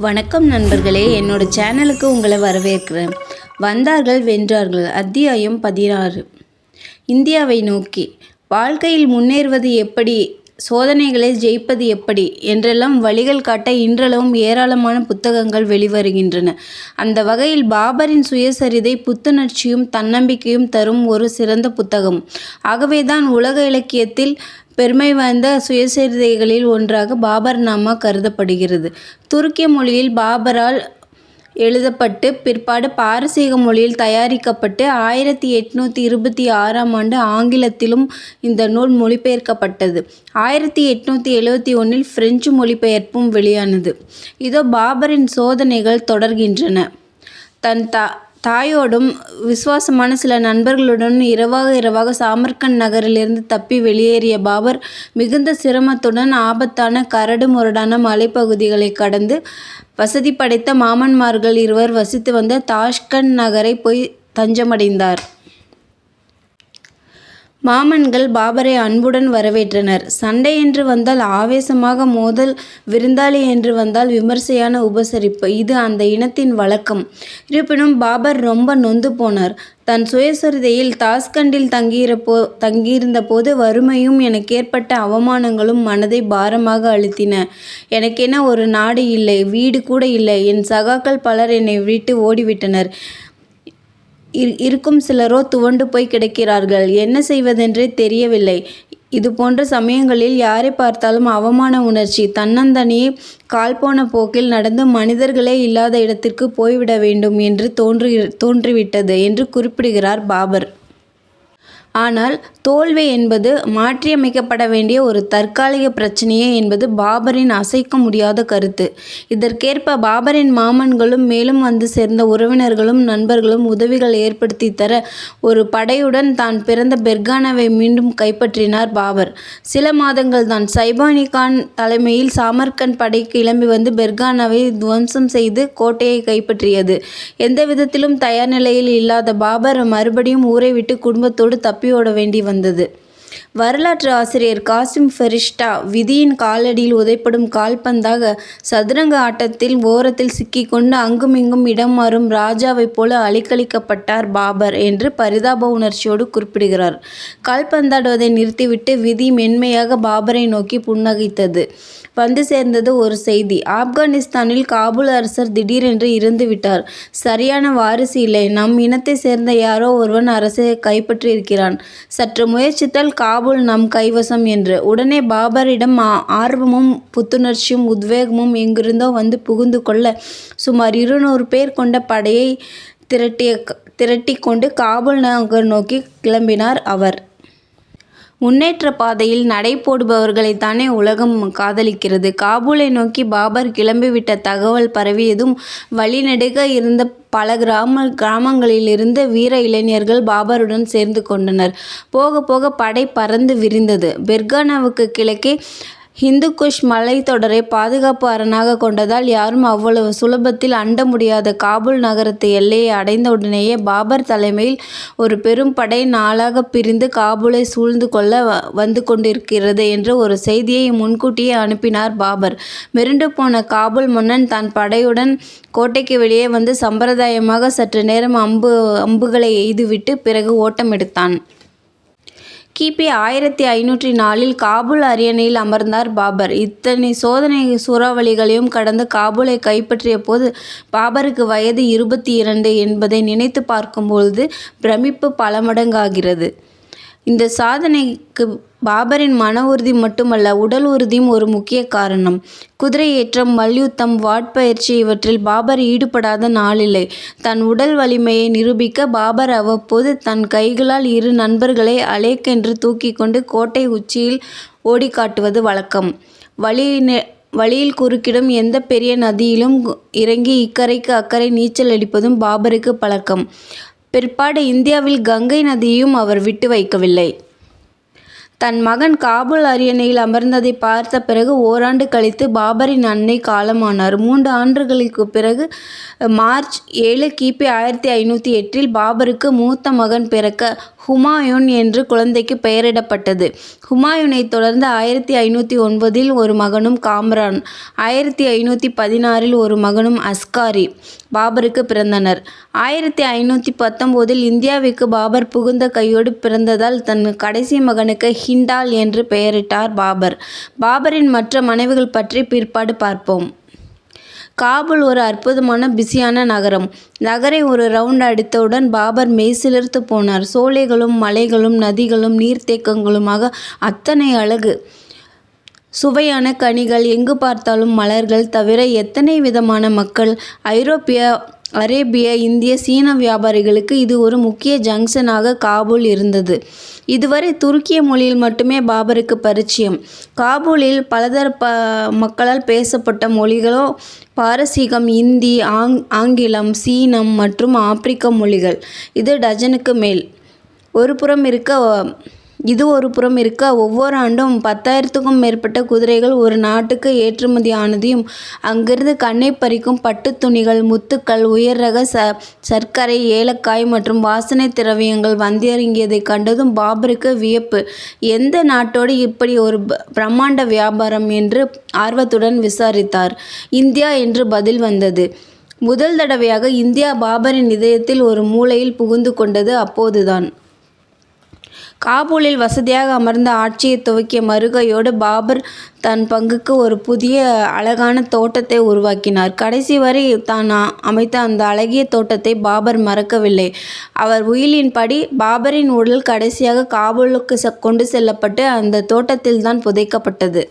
வணக்கம் நண்பர்களே, என்னோட சேனலுக்கு உங்களை வரவேற்கிறேன். வந்தார்கள் வென்றார்கள். அத்தியாயம் 16. இந்தியாவை நோக்கி. வாழ்க்கையில் முன்னேறுவது எப்படி, சோதனைகளை ஜெயிப்பது எப்படி என்றெல்லாம் வழிகள் காட்ட இன்றளவும் ஏராளமான புத்தகங்கள் வெளிவருகின்றன. அந்த வகையில் பாபரின் சுயசரிதை புத்துணர்ச்சியும் தன்னம்பிக்கையும் தரும் ஒரு சிறந்த புத்தகம். ஆகவேதான் உலக இலக்கியத்தில் பெருமை வாய்ந்த சுயசரிதைகளில் ஒன்றாக பாபர்நாமா கருதப்படுகிறது. துருக்கிய மொழியில் பாபரால் எழுதப்பட்டு பிற்பாடு பாரசீக மொழியில் தயாரிக்கப்பட்டு 1826 ஆங்கிலத்திலும் இந்த நூல் மொழிபெயர்க்கப்பட்டது. 1871 பிரெஞ்சு மொழிபெயர்ப்பும் வெளியானது. இதோ பாபரின் சோதனைகள் தொடர்கின்றன. தன் தாயோடும் விசுவாசமான சில நண்பர்களுடன் இரவாக சாமர்கண்ட் நகரிலிருந்து தப்பி வெளியேறிய பாபர் மிகுந்த சிரமத்துடன் ஆபத்தான கரடு முரடான மலைப்பகுதிகளை கடந்து வசதி படைத்த மாமன்மார்கள் இருவர் வசித்து வந்த தாஷ்கண்ட் நகரை போய் தஞ்சமடைந்தார். மாமன்கள் பாபரை அன்புடன் வரவேற்றனர். சண்டை என்று வந்தால் ஆவேசமாக மோதல், விருந்தாளி என்று வந்தால் விமர்சையான உபசரிப்பு, இது அந்த இனத்தின் வழக்கம். இருப்பினும் பாபர் ரொம்ப நொந்து போனார். தன் சுயசரிதையில் தாஷ்கண்டில் தங்கியிருந்த போது வறுமையும் எனக்கேற்பட்ட அவமானங்களும் மனதை பாரமாக அழுத்தின. எனக்கென ஒரு நாடு இல்லை, வீடு கூட இல்லை. என் சகாக்கள் பலர் என்னை விட்டு ஓடிவிட்டனர். இருக்கும் சிலரோ துவண்டு போய் கிடக்கிறார்கள். என்ன செய்வதென்றே தெரியவில்லை. இது போன்ற சமயங்களில் யாரை பார்த்தாலும் அவமான உணர்ச்சி. தன்னந்தனியே கால்போன போக்கில் நடந்து மனிதர்களே இல்லாத இடத்திற்கு போய்விட வேண்டும் என்று தோன்றிவிட்டது என்று குறிப்பிடுகிறார் பாபர். ஆனால் தோல்வி என்பது மாற்றியமைக்கப்பட வேண்டிய ஒரு தற்காலிக பிரச்சனையே என்பது பாபரின் அசைக்க முடியாத கருத்து. இதற்கேற்ப பாபரின் மாமன்களும் மேலும் வந்து சேர்ந்த உறவினர்களும் நண்பர்களும் உதவிகள் ஏற்படுத்தி தர ஒரு படையுடன் தான் பிறந்த பெர்கானாவை மீண்டும் கைப்பற்றினார் பாபர். சில மாதங்கள் தான். சைபானி கான் தலைமையில் சாமர்கண்ட் படை கிளம்பி வந்து பெர்கானாவை துவம்சம் செய்து கோட்டையை கைப்பற்றியது. எந்த விதத்திலும் தயார் நிலையில் இல்லாத பாபர் மறுபடியும் ஊரை விட்டு குடும்பத்தோடு தப்பியோட வேண்டி வந்தது. வரலாற்று ஆசிரியர் காசிம் ஃபெரிஷ்டா விதியின் காலடியில் உதைப்படும் கால்பந்தாக சதுரங்க ஆட்டத்தில் ஓரத்தில் சிக்கிக்கொண்டு அங்குமிங்கும் இடம் மாறும் ராஜாவைப் போல அழிக்களிக்கப்பட்டார் பாபர் என்று பரிதாப உணர்ச்சியோடு குறிப்பிடுகிறார். கால்பந்தாடுவதை நிறுத்திவிட்டு விதி மென்மையாக பாபரை நோக்கி புன்னகைத்தது. வந்து சேர்ந்தது ஒரு செய்தி. ஆப்கானிஸ்தானில் காபூல் அரசர் திடீரென்று இறந்துவிட்டார். சரியான வாரிசு இல்லை. நம் இனத்தை சேர்ந்த யாரோ ஒருவன் அரசை கைப்பற்றியிருக்கிறான். சற்று முயற்சித்தால் காபூல் நம் கைவசம் என்று. உடனே பாபரிடம் ஆர்வமும் புத்துணர்ச்சியும் உத்வேகமும் எங்கிருந்தோ வந்து புகுந்து கொள்ள சுமார் 200 பேர் கொண்ட படையை திரட்டி கொண்டு காபூல் நகர் நோக்கி கிளம்பினார் அவர். முன்னேற்ற பாதையில் நடை போடுபவர்களைத்தானே உலகம் காதலிக்கிறது. காபூலை நோக்கி பாபர் கிளம்பிவிட்ட தகவல் பரவியதும் வழிநெடுக இருந்த பல கிராமங்களிலிருந்து வீர இளைஞர்கள் பாபருடன் சேர்ந்து கொண்டனர். போக போக படை பறந்து விரிந்தது. பெர்கானாவுக்கு கிழக்கே ஹிந்துகுஷ் மலைத்தொடரை பாதுகாப்பு அரணாக கொண்டதால் யாரும் அவ்வளவு சுலபத்தில் அண்ட முடியாத காபூல் நகரத்து எல்லையை அடைந்தவுடனேயே பாபர் தலைமையில் ஒரு பெரும் படை நாளாக பிரிந்து காபூலை சூழ்ந்து கொள்ள வந்து கொண்டிருக்கிறது என்ற ஒரு செய்தியை முன்கூட்டியே அனுப்பினார் பாபர். மிரண்டு போன காபூல் மன்னன் தன் படையுடன் கோட்டைக்கு வெளியே வந்து சம்பிரதாயமாக சற்று நேரம் அம்புகளை எய்துவிட்டு பிறகு ஓட்டம் எடுத்தான். கிபி 1504 காபூல் அரியணையில் அமர்ந்தார் பாபர். இத்தனை சோதனை சூறாவளிகளையும் கடந்து காபூலை கைப்பற்றிய போது பாபருக்கு வயது 22 என்பதை நினைத்து பார்க்கும்பொழுது பிரமிப்பு பல மடங்காகிறது. இந்த சாதனைக்கு பாபரின் மன உறுதி மட்டுமல்ல, உடல் உறுதியும் ஒரு முக்கிய காரணம். குதிரை ஏற்றம், மல்யுத்தம், வாட்பயிற்சி இவற்றில் பாபர் ஈடுபடாத நாளில்லை. தன் உடல் வலிமையை நிரூபிக்க பாபர் அவ்வப்போது தன் கைகளால் 2 நண்பர்களை அலேக்கென்று தூக்கி கொண்டு கோட்டை உச்சியில் ஓடி காட்டுவது வழக்கம். வழியில் குறுக்கிடும் எந்த பெரிய நதியிலும் இறங்கி இக்கரைக்கு அக்கறை நீச்சல் அடிப்பதும் பாபருக்கு பழக்கம். பிற்பாடு இந்தியாவில் கங்கை நதியையும் அவர் விட்டு வைக்கவில்லை. தன் மகன் காபூல் அரியணையில் அமர்ந்ததை பார்த்த பிறகு ஓராண்டு கழித்து பாபரின் அன்னை காலமானார். 3 ஆண்டுகளுக்கு பிறகு மார்ச் 7 கிபி 1508 பாபருக்கு மூத்த மகன் பிறக்க ஹுமாயூன் என்று குழந்தைக்கு பெயரிடப்பட்டது. ஹுமாயூனை தொடர்ந்து 1509 ஒரு மகனும் காம்ரான், 1516 ஒரு மகனும் அஸ்காரி பாபருக்கு பிறந்தனர். 1519 இந்தியாவிற்கு பாபர் புகுந்த கையோடு பிறந்ததால் தன் கடைசி மகனுக்கு ஹிண்டால் என்று பெயரிட்டார் பாபர். பாபரின் மற்ற மனைவிகள் பற்றி பிற்பாடு பார்ப்போம். காபூல் ஒரு அற்புதமான பிஸியான நகரம். நகரை ஒரு ரவுண்ட் அடித்தவுடன் பாபர் மெய்சிலிர்த்து போனார். சோலைகளும் மலைகளும் நதிகளும் நீர்த்தேக்கங்களுமாக அத்தனை அழகு. சுவையான கனிகள், எங்கு பார்த்தாலும் மலர்கள், தவிர எத்தனை விதமான மக்கள். ஐரோப்பிய, அரேபிய, இந்திய, சீன வியாபாரிகளுக்கு இது ஒரு முக்கிய ஜங்ஷனாக காபூல் இருந்தது. இதுவரை துருக்கிய மொழியில் மட்டுமே பாபருக்கு பரிச்சயம். காபூலில் பலதரப்ப மக்களால் பேசப்பட்ட மொழிகளோ பாரசீகம், இந்தி, ஆங்கிலம், சீனம் மற்றும் ஆப்பிரிக்க மொழிகள். இது டஜனுக்கு மேல். இது ஒரு புறம் இருக்க ஒவ்வொரு ஆண்டும் 10,000க்கும் மேற்பட்ட குதிரைகள் ஒரு நாட்டுக்கு ஏற்றுமதி ஆனதையும், அங்கிருந்து கண்ணை பறிக்கும் பட்டுத் துணிகள், முத்துக்கள், உயர் ரக சர்க்கரை, ஏலக்காய் மற்றும் வாசனை திரவியங்கள் வந்திறங்கியதைக் கண்டதும் பாபருக்கு வியப்பு. எந்த நாட்டோடு இப்படி ஒரு பிரம்மாண்ட வியாபாரம் என்று ஆர்வத்துடன் விசாரித்தார். இந்தியா என்று பதில் வந்தது. முதல் தடவையாக இந்தியா பாபரின் இதயத்தில் ஒரு மூலையில் புகுந்து கொண்டது அப்போதுதான். காபூலில் வசதியாக அமர்ந்த ஆட்சியை துவக்கிய மறுகையோடு பாபர் தன் பங்குக்கு ஒரு புதிய அழகான தோட்டத்தை உருவாக்கினார். கடைசி வரை தான் அமைத்த அந்த அழகிய தோட்டத்தை பாபர் மறக்கவில்லை. அவர் உயிலின்படி பாபரின் உடல் கடைசியாக காபூலுக்கு கொண்டு செல்லப்பட்டு அந்த தோட்டத்தில்தான் புதைக்கப்பட்டது.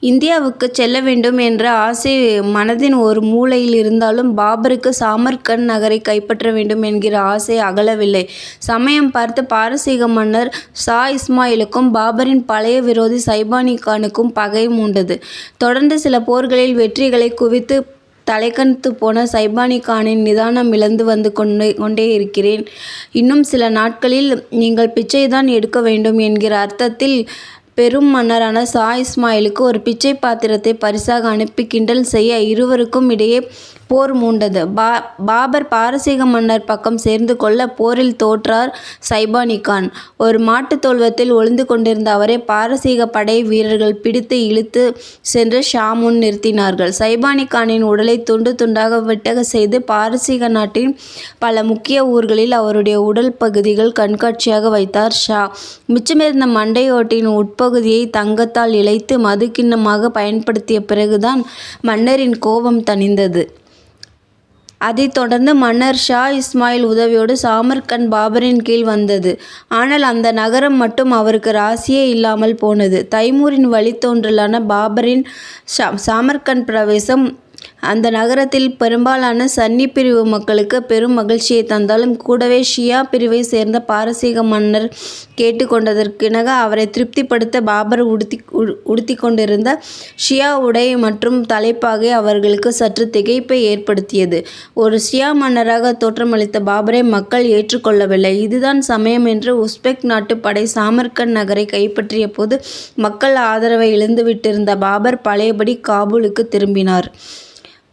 இந்தியாவுக்கு செல்ல வேண்டும் என்ற ஆசை மனதின் ஒரு மூலையில் இருந்தாலும் பாபருக்கு சாமர்கண்ட் நகரை கைப்பற்ற வேண்டும் என்கிற ஆசை அகலவில்லை. சமயம் பார்த்து பாரசீக மன்னர் ஷா இஸ்மாயிலுக்கும் பாபரின் பழைய விரோதி சைபானி கானுக்கும் பகை மூண்டது. தொடர்ந்து சில போர்களில் வெற்றிகளை குவித்து தலைக்கணித்து போன சைபானி கானின் நிதானம் இழந்து வந்து கொண்டே இருக்கிறேன். இன்னும் சில நாட்களில் நீங்கள் பிச்சைதான் எடுக்க வேண்டும் என்கிற அர்த்தத்தில் பெரும் மன்னரான ஷா இஸ்மாயிலுக்கு ஒரு பிச்சை பாத்திரத்தை பரிசாக அனுப்பி கிண்டல் செய்ய இருவருக்கும் இடையே போர் மூண்டது. பாபர் பாரசீக மன்னர் பக்கம் சேர்ந்து கொள்ள போரில் தோற்றார் சைபானி கான். ஒரு மாட்டுத் தொழுவத்தில் ஒளிந்து கொண்டிருந்த அவரை பாரசீக படை வீரர்கள் பிடித்து இழுத்து சென்று ஷா முன் நிறுத்தினார்கள். சைபானி கானின் உடலை துண்டு துண்டாக வெட்டக செய்து பாரசீக நாட்டின் பல முக்கிய ஊர்களில் அவருடைய உடல் பகுதிகள் கண்காட்சியாக வைத்தார் ஷா. மிச்சமிருந்த மண்டையோட்டின் உட்பகுதியை தங்கத்தால் இழைத்து மதுக்கிண்ணமாக பயன்படுத்திய பிறகுதான் மன்னரின் கோபம் தணிந்தது. அதைத் தொடர்ந்து மன்னர் ஷா இஸ்மாயில் உதவியோடு சாமர்கண்ட் பாபரின் கீழ் வந்தது. ஆனால் அந்த நகரம் மட்டும் அவருக்கு ராசியே இல்லாமல் போனது. தைமூரின் வழித்தோன்றலான பாபரின் சாமர்கண்ட் பிரவேசம் அந்த நகரத்தில் பெரும்பாலான சன்னி பிரிவு மக்களுக்கு பெரும் மகிழ்ச்சியை தந்தாலும் கூடவே ஷியா பிரிவை சேர்ந்த பாரசீக மன்னர் கேட்டுக்கொண்டதற்கிணங்க அவரை திருப்திப்படுத்த பாபர் உடுத்தி கொண்டிருந்த ஷியா உடை மற்றும் தலைப்பாகை அவர்களுக்கு சற்று திகைப்பை ஏற்படுத்தியது. ஒரு ஷியா மன்னராக தோற்றமளித்த பாபரை மக்கள் ஏற்றுக்கொள்ளவில்லை. இதுதான் சமயம் என்று உஸ்பெக் நாட்டு படை சாமர்கண்ட் நகரை கைப்பற்றிய போது மக்கள் ஆதரவை இழந்துவிட்டிருந்த பாபர் பழையபடி காபூலுக்கு திரும்பினார்.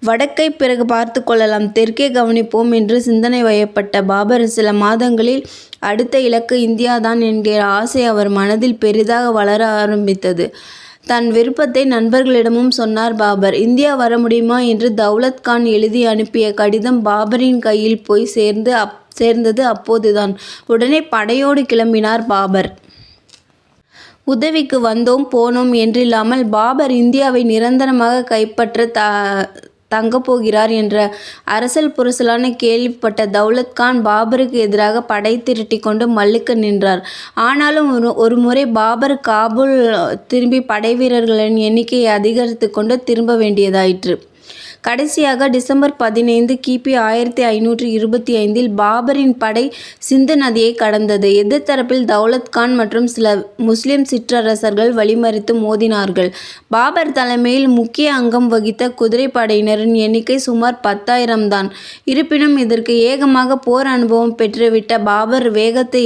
வடக்கை பிறகு பார்த்து கொள்ளலாம், தெற்கே கவனிப்போம் என்று சிந்தனை வயப்பட்ட பாபர் சில மாதங்களில் அடுத்த இலக்கு இந்தியாதான் என்கிற ஆசை அவர் மனதில் பெரிதாக வளர ஆரம்பித்தது. தன் விருப்பத்தை நண்பர்களிடமும் சொன்னார் பாபர். இந்தியா வர முடியுமா என்று தௌலத் கான் எழுதி அனுப்பிய கடிதம் பாபரின் கையில் போய் சேர்ந்தது அப்போதுதான். உடனே படையோடு கிளம்பினார் பாபர். உதவிக்கு வந்தோம் போனோம் என்றில்லாமல் பாபர் இந்தியாவை நிரந்தரமாக கைப்பற்ற தங்கப்போகிறார் என்ற அரசல் புரசலான கேள்விப்பட்ட தௌலத் கான் பாபருக்கு எதிராக படை திரட்டி கொண்டு மல்லுக்கு நின்றார். ஆனாலும் ஒரு முறை பாபர் காபூல் திரும்பி படை வீரர்களின் எண்ணிக்கையை அதிகரித்து கொண்டு திரும்ப வேண்டியதாயிற்று. கடைசியாக டிசம்பர் 15 கிபி 1525 பாபரின் படை சிந்து நதியை கடந்தது. எதிர்த்தரப்பில் தௌலத் கான் மற்றும் சில முஸ்லிம் சிற்றரசர்கள் வழிமறித்து மோதினார்கள். பாபர் தலைமையில் முக்கிய அங்கம் வகித்த குதிரைப்படையினரின் எண்ணிக்கை சுமார் 10,000 தான். இருப்பினும் இதற்கு ஏகமாக போர் அனுபவம் பெற்றுவிட்ட பாபர் வேகத்தை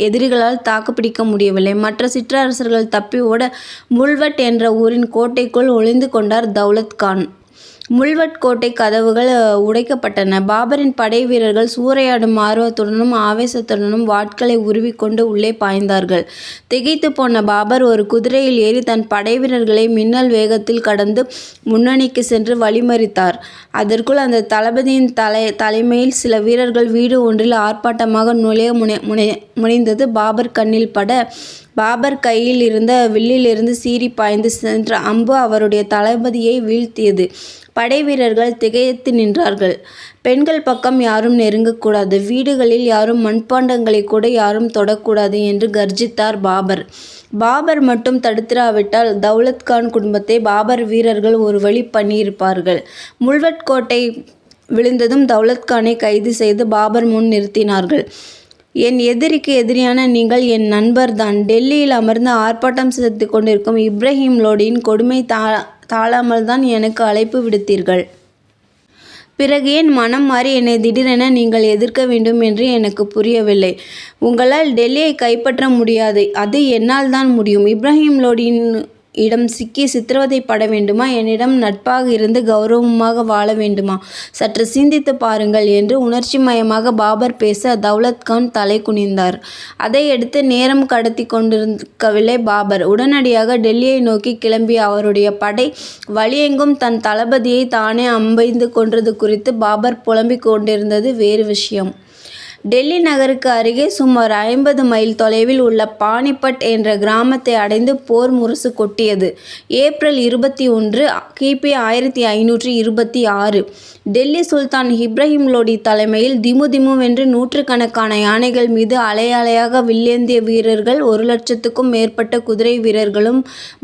எதிரிகளால் தாக்குப்பிடிக்க முடியவில்லை. மற்ற சிற்றரசர்கள் தப்பி ஓட முல்வட் என்ற ஊரின் கோட்டைக்குள் ஒளிந்து கொண்டார் தௌலத் கான். முல்வட் கோட்டை கதவுகள் உடைக்கப்பட்டன. பாபரின் படை வீரர்கள் சூறையாடும் ஆர்வத்துடனும் ஆவேசத்துடனும் வாட்களை உருவிக்கொண்டு உள்ளே பாய்ந்தார்கள். திகைத்து போன பாபர் ஒரு குதிரையில் ஏறி தன் படை வீரர்களை மின்னல் வேகத்தில் கடந்து முன்னணிக்கு சென்று வழிமறித்தார். அதற்குள் அந்த தளபதியின் தலைமையில் சில வீரர்கள் வீடு ஒன்றில் ஆர்ப்பாட்டமாக நுழைய முனைந்தது பாபர் கண்ணில் பட, பாபர் கையில் இருந்த வில்லிலிருந்து சீறி பாய்ந்து சென்ற அம்பு அவருடைய தளபதியை வீழ்த்தியது. படை வீரர்கள் திகைத்து நின்றார்கள். பெண்கள் பக்கம் யாரும் நெருங்கக்கூடாது, வீடுகளில் யாரும் மண்பாண்டங்களை கூட யாரும் தொடக்கூடாது என்று கர்ஜித்தார் பாபர். பாபர் மட்டும் தடுத்திராவிட்டால் தௌலத்கான் குடும்பத்தை பாபர் வீரர்கள் ஒரு வழி பண்ணியிருப்பார்கள். முல்வட் கோட்டை விழுந்ததும் தௌலத்கானை கைது செய்து பாபர் முன் நிறுத்தினார்கள். என் எதிரிக்கு எதிரியான நீங்கள் என் நண்பர்தான். டெல்லியில் அமர்ந்து ஆர்ப்பாட்டம் செய்து கொண்டிருக்கும் இப்ராஹிம் லோடியின் கொடுமை தாழாமல்தான் எனக்கு அழைப்பு விடுத்தீர்கள். பிறகு ஏன் மனம் மாறி என்னை திடீரென நீங்கள் எதிர்க்க வேண்டும் என்று எனக்கு புரியவில்லை. உங்களால் டெல்லியை கைப்பற்ற முடியாது, அது என்னால் தான் முடியும். இப்ராஹிம் லோடியின் இடம் சிக்கி சித்திரவதைப்பட வேண்டுமா? என்னிடம் நட்பாக இருந்து கௌரவமாக வாழ வேண்டுமா? சற்று சிந்தித்து பாருங்கள் என்று உணர்ச்சிமயமாக பாபர் பேச தௌலத்கான் தலை குனிந்தார். அதையடுத்து நேரம் கடத்தி கொண்டிருக்கவில்லை பாபர். உடனடியாக டெல்லியை நோக்கி கிளம்பிய அவருடைய படை வழியெங்கும் தன் தளபதியை தானே அம்பெய்து கொன்றது குறித்து பாபர் புலம்பிக் கொண்டிருந்தது வேறு விஷயம். டெல்லி நகருக்கு அருகே சுமார் 50 மைல் தொலைவில் உள்ள பானிபட் என்ற கிராமத்தை அடைந்து போர் முரசு கொட்டியது. ஏப்ரல் 21 கிபி 1526 டெல்லி சுல்தான் இப்ராஹிம் லோடி தலைமையில் திமுதிமுவென்று நூற்றுக்கணக்கான யானைகள் மீது அலையாக வில்லேந்திய வீரர்கள் 1,00,000க்கும் மேற்பட்ட குதிரை வீரர்களும்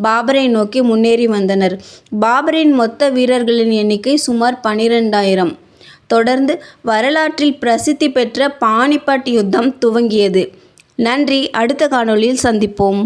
பாபரை நோக்கி முன்னேறி வந்தனர். பாபரின் மொத்த வீரர்களின் எண்ணிக்கை சுமார் 12,000. தொடர்ந்து வரலாற்றில் பிரசித்தி பெற்ற பானிபட் யுத்தம் துவங்கியது. நன்றி. அடுத்த காணொளியில் சந்திப்போம்.